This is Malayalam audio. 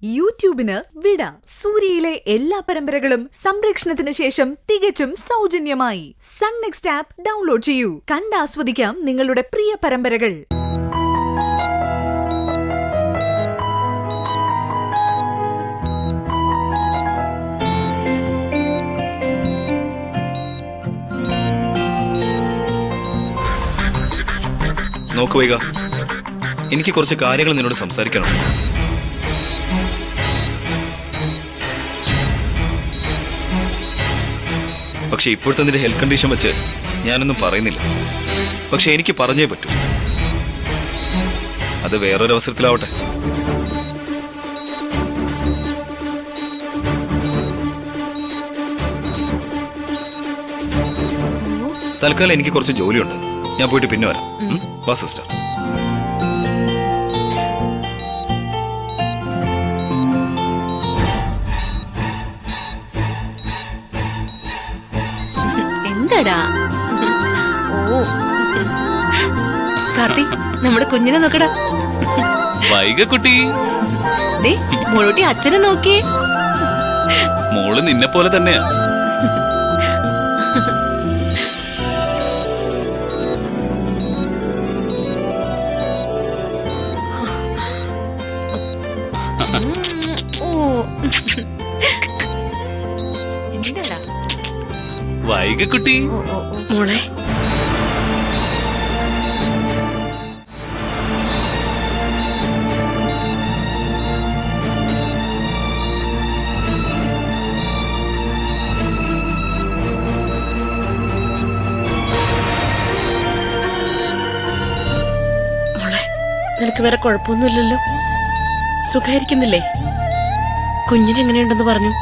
യൂട്യൂബിന് വിട. സൂര്യയിലെ എല്ലാ പരമ്പരകളും സംരക്ഷണത്തിന് ശേഷം തികച്ചും സൗജന്യമായി സൺ നെക്സ്റ്റ് ആപ്പ് ഡൗൺലോഡ് ചെയ്യൂ. കണ്ടാസ്വദിക്കാം നിങ്ങളുടെ പ്രിയ പരമ്പരകൾ. നോക്ക് വൈക, എനിക്ക് കുറച്ച് കാര്യങ്ങൾ നിന്നോട് സംസാരിക്കണം. പക്ഷെ ഇപ്പോഴത്തെ നിന്റെ ഹെൽത്ത് കണ്ടീഷൻ വെച്ച് ഞാനൊന്നും പറയുന്നില്ല. പക്ഷെ എനിക്ക് പറഞ്ഞേ പറ്റൂ. അത് വേറൊരു അവസരത്തിലാവട്ടെ. തൽക്കാലം എനിക്ക് കുറച്ച് ജോലിയുണ്ട്. ഞാൻ പോയിട്ട് പിന്നെ വരാം. വാ സിസ്റ്റർ. എന്താടാ? ഓ കാർത്തി, നമ്മുടെ കുഞ്ഞിനെ നോക്കടാ. വൈകുട്ടി, മോളൂട്ടി അച്ഛനെ നോക്കിയേ. മോള് നിന്നെ പോലെ തന്നെയാ. വൈകുട്ടി മോളെ, നിനക്ക് വേറെ കുഴപ്പമൊന്നുമില്ലല്ലോ? സുഖായിരിക്കുന്നില്ലേ? കുഞ്ഞിനെങ്ങനെയുണ്ടെന്ന് പറഞ്ഞു?